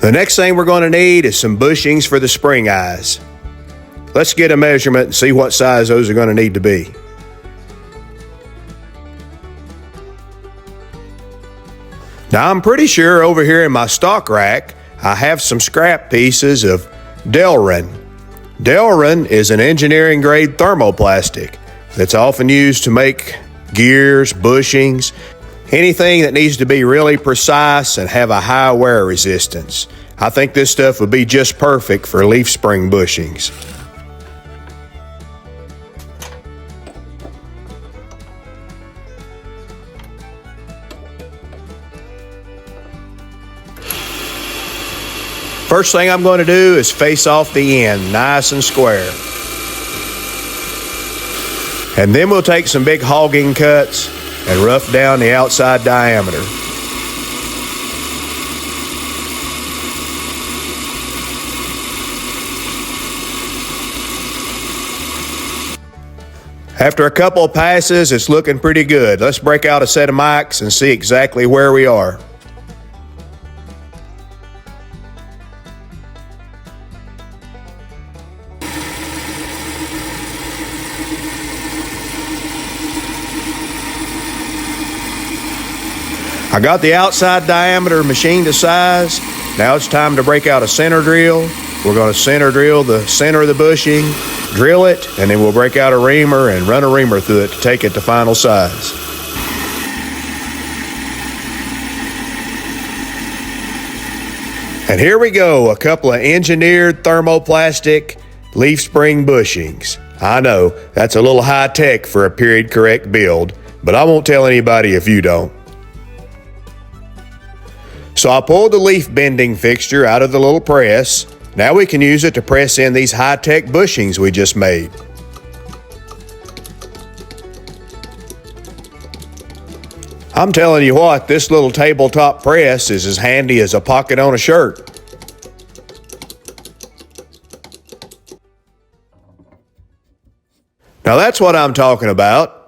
The next thing we're going to need is some bushings for the spring eyes. Let's get a measurement and see what size those are going to need to be. Now I'm pretty sure over here in my stock rack I have some scrap pieces of Delrin. Delrin is an engineering grade thermoplastic that's often used to make gears, bushings, anything that needs to be really precise and have a high wear resistance. I think this stuff would be just perfect for leaf spring bushings. First thing I'm going to do is face off the end nice and square. And then we'll take some big hogging cuts and rough down the outside diameter. After a couple of passes, it's looking pretty good. Let's break out a set of mics and see exactly where we are. I got the outside diameter machined to size. Now it's time to break out a center drill. We're going to center drill the center of the bushing, drill it, and then we'll break out a reamer and run a reamer through it to take it to final size. And here we go, a couple of engineered thermoplastic leaf spring bushings. I know, that's a little high tech for a period correct build, but I won't tell anybody if you don't. So I pulled the leaf bending fixture out of the little press. Now we can use it to press in these high-tech bushings we just made. I'm telling you what, this little tabletop press is as handy as a pocket on a shirt. Now that's what I'm talking about.